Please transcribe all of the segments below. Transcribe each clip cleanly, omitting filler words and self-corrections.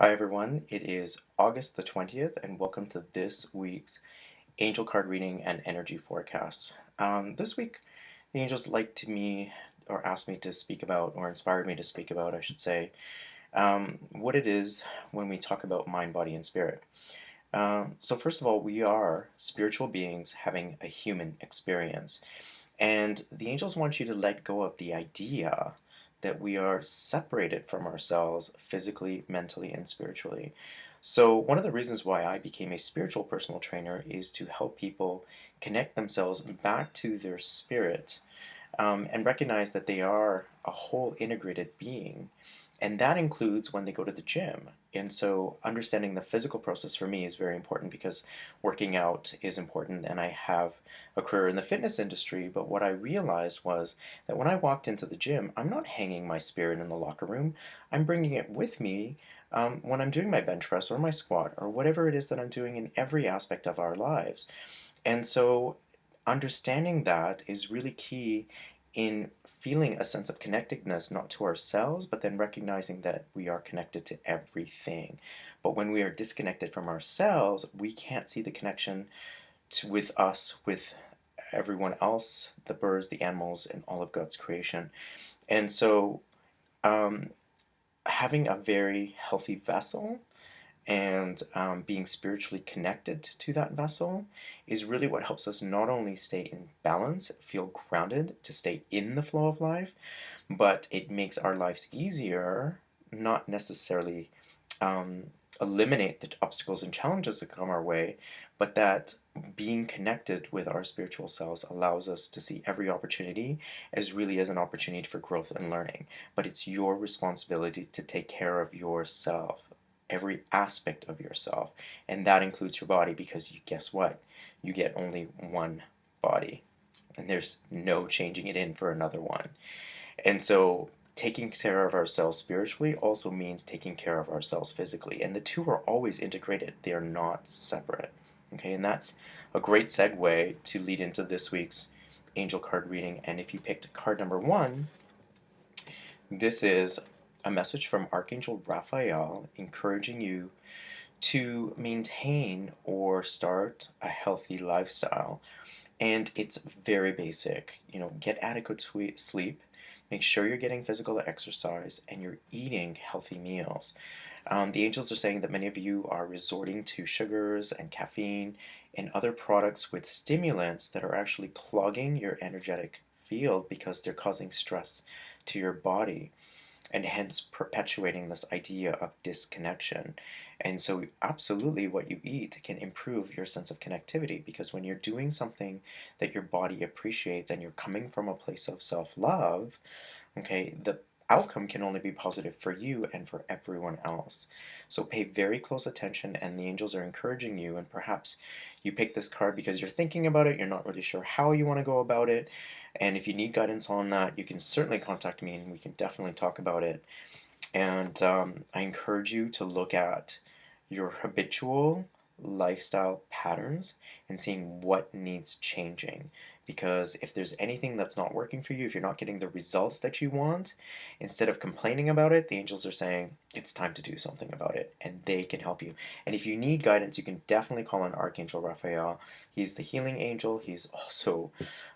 Hi everyone, it is August the 20th, and welcome to this week's Angel Card Reading and Energy Forecast. This week, the angels like to me, or asked me to speak about, or inspired me to speak about, I should say, what it is when we talk about mind, body, and spirit. So, first of all, we are spiritual beings having a human experience. And the angels want you to let go of the idea that we are separated from ourselves physically, mentally, and spiritually. So, one of the reasons why I became a spiritual personal trainer is to help people connect themselves back to their spirit, and recognize that they are a whole integrated being. And that includes when they go to the gym. And so, understanding the physical process for me is very important because working out is important, and I have a career in the fitness industry. But what I realized was that when I walked into the gym, I'm not hanging my spirit in the locker room, I'm bringing it with me when I'm doing my bench press or my squat or whatever it is that I'm doing in every aspect of our lives. And so, understanding that is really key in feeling a sense of connectedness, not to ourselves, but then recognizing that we are connected to everything. But when we are disconnected from ourselves, we can't see the connection with us, with everyone else, the birds, the animals, and all of God's creation. And so, um, having a very healthy vessel and being spiritually connected to that vessel is really what helps us not only stay in balance, feel grounded, to stay in the flow of life, but it makes our lives easier, not necessarily um, eliminate the obstacles and challenges that come our way, but that being connected with our spiritual selves allows us to see every opportunity as really as an opportunity for growth and learning. But it's your responsibility to take care of yourself, every aspect of yourself, and that includes your body, because you guess what? You get only one body, and there's no changing it in for another one. And so taking care of ourselves spiritually also means taking care of ourselves physically. And the two are always integrated, they are not separate. Okay, and that's a great segue to lead into this week's angel card reading. And if you picked card number one, this is a message from Archangel Raphael encouraging you to maintain or start a healthy lifestyle. And it's very basic. Get adequate sleep, make sure you're getting physical exercise, and you're eating healthy meals. The angels are saying that many of you are resorting to sugars and caffeine and other products with stimulants that are actually clogging your energetic field because they're causing stress to your body, and hence perpetuating this idea of disconnection. And so, absolutely, what you eat can improve your sense of connectivity, because when you're doing something that your body appreciates and you're coming from a place of self love, okay, the outcome can only be positive for you and for everyone else. So pay very close attention, and the angels are encouraging you. And perhaps you pick this card because you're thinking about it, you're not really sure how you want to go about it. And if you need guidance on that, you can certainly contact me and we can definitely talk about it. And I encourage you to look at your habitual lifestyle patterns and seeing what needs changing. Because if there's anything that's not working for you, if you're not getting the results that you want, instead of complaining about it, the angels are saying it's time to do something about it, and they can help you. And if you need guidance, you can definitely call on Archangel Raphael. He's the healing angel. He's also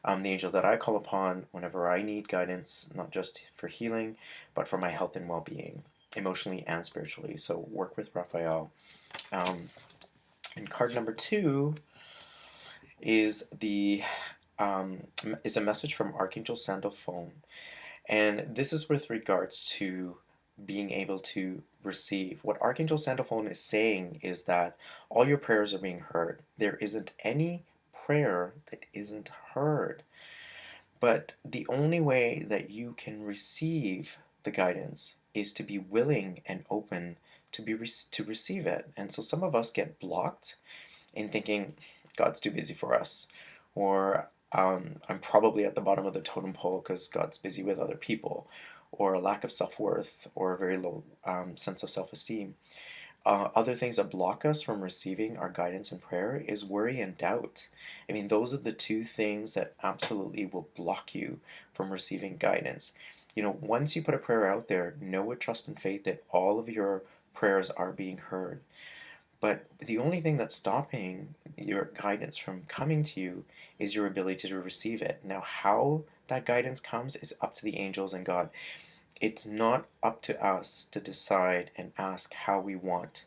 the angel that I call upon whenever I need guidance, not just for healing, but for my health and well being, emotionally and spiritually. So work with Raphael. Um, and card number two is is a message from Archangel Sandalphon, and this is with regards to being able to receive. What Archangel Sandalphon is saying is that all your prayers are being heard. There isn't any prayer that isn't heard. But the only way that you can receive the guidance is to be willing and open to receive it. And so some of us get blocked in thinking God's too busy for us, or I'm probably at the bottom of the totem pole because God's busy with other people, or a lack of self-worth, or a very low sense of self-esteem. Other things that block us from receiving our guidance and prayer is worry and doubt. I mean, those are the two things that absolutely will block you from receiving guidance. Once you put a prayer out there, know with trust and faith that all of your prayers are being heard. But the only thing that's stopping your guidance from coming to you is your ability to receive it. Now, how that guidance comes is up to the angels and God. It's not up to us to decide and ask how we want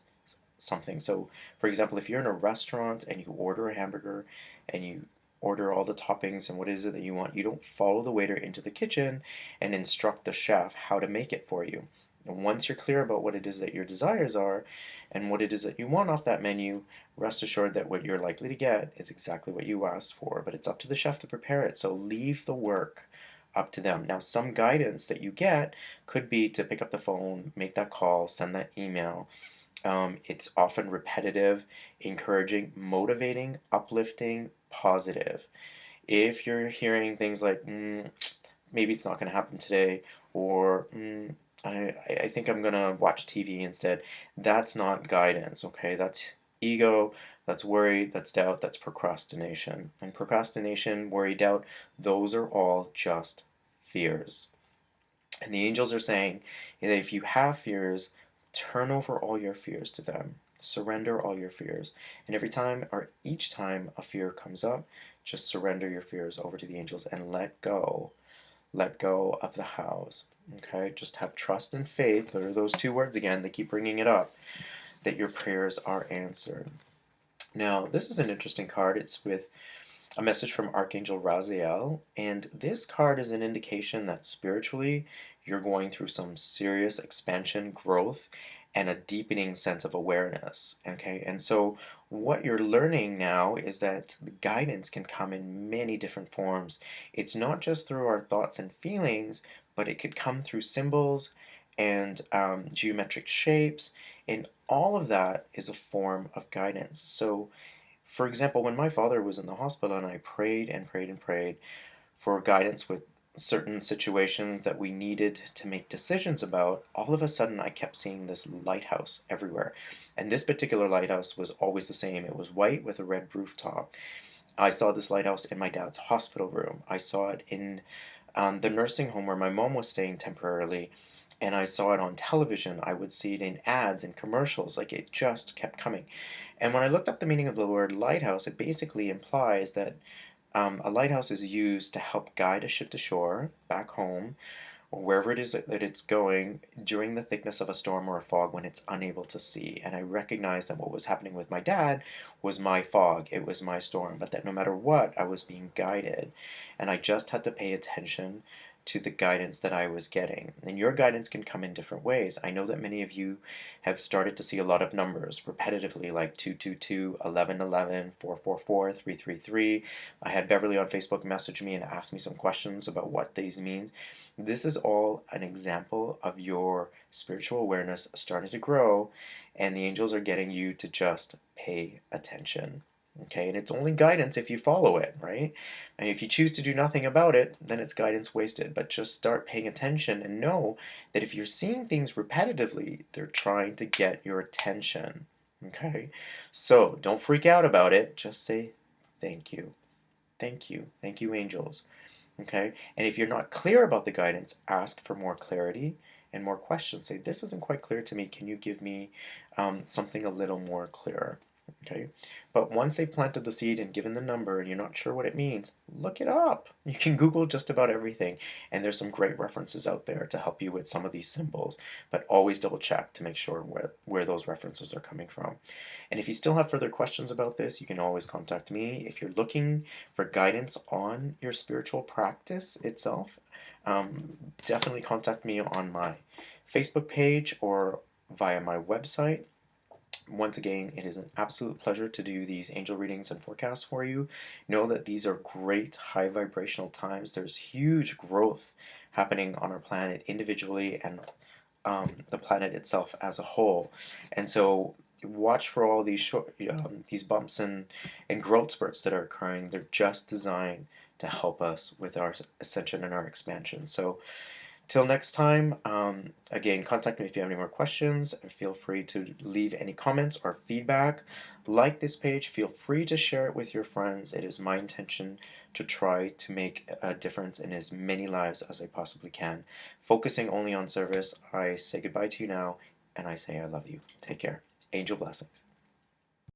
something. So, for example, if you're in a restaurant and you order a hamburger and you order all the toppings and what is it that you want, you don't follow the waiter into the kitchen and instruct the chef how to make it for you. And once you're clear about what it is that your desires are and what it is that you want off that menu, rest assured that what you're likely to get is exactly what you asked for. But it's up to the chef to prepare it. So leave the work up to them. Now, some guidance that you get could be to pick up the phone, make that call, send that email. It's often repetitive, encouraging, motivating, uplifting, positive. If you're hearing things like, maybe it's not going to happen today, or I think I'm going to watch TV instead, that's not guidance, okay? That's ego, that's worry, that's doubt, that's procrastination. And procrastination, worry, doubt, those are all just fears. And the angels are saying that if you have fears, turn over all your fears to them. Surrender all your fears. And every time or each time a fear comes up, just surrender your fears over to the angels and let go. Let go of the hows. Okay? Just have trust and faith. There are those two words again. They keep bringing it up. That your prayers are answered. Now, this is an interesting card. It's with a message from Archangel Raziel, and this card is an indication that spiritually you're going through some serious expansion, growth, and a deepening sense of awareness. Okay, and so what you're learning now is that the guidance can come in many different forms. It's not just through our thoughts and feelings, but it could come through symbols and geometric shapes, and all of that is a form of guidance. So for example, when my father was in the hospital and I prayed and prayed and prayed for guidance with certain situations that we needed to make decisions about, all of a sudden I kept seeing this lighthouse everywhere. And this particular lighthouse was always the same. It was white with a red rooftop. I saw this lighthouse in my dad's hospital room. I saw it in the nursing home where my mom was staying temporarily, and I saw it on television. I would see it in ads and commercials, like it just kept coming. And when I looked up the meaning of the word lighthouse, it basically implies that a lighthouse is used to help guide a ship to shore, back home, or wherever it is that it's going during the thickness of a storm or a fog when it's unable to see. And I recognized that what was happening with my dad was my fog, it was my storm, but that no matter what, I was being guided. And I just had to pay attention to the guidance that I was getting. And your guidance can come in different ways. I know that many of you have started to see a lot of numbers repetitively, like 222, 1111, 444, 333. I had Beverly on Facebook message me and ask me some questions about what these mean. This is all an example of your spiritual awareness starting to grow, and the angels are getting you to just pay attention. Okay, and it's only guidance if you follow it, right? And if you choose to do nothing about it, then it's guidance wasted. But just start paying attention and know that if you're seeing things repetitively, they're trying to get your attention. Okay, so don't freak out about it. Just say thank you. Thank you. Thank you, angels. Okay, and if you're not clear about the guidance, ask for more clarity and more questions. Say, this isn't quite clear to me. Can you give me something a little more clearer? Okay, but once they've planted the seed and given the number and you're not sure what it means, look it up. You can Google just about everything, and there's some great references out there to help you with some of these symbols, but always double check to make sure where those references are coming from. And if you still have further questions about this, you can always contact me. If you're looking for guidance on your spiritual practice itself, definitely contact me on my Facebook page or via my website. Once again, it is an absolute pleasure to do these angel readings and forecasts for you. Know that these are great high vibrational times. There's huge growth happening on our planet individually and the planet itself as a whole. And so watch for all these these bumps and growth spurts that are occurring. They're just designed to help us with our ascension and our expansion. So till next time, again, contact me if you have any more questions, and feel free to leave any comments or feedback. Like this page, feel free to share it with your friends. It is my intention to try to make a difference in as many lives as I possibly can. Focusing only on service, I say goodbye to you now. and I say I love you. Take care. Angel blessings.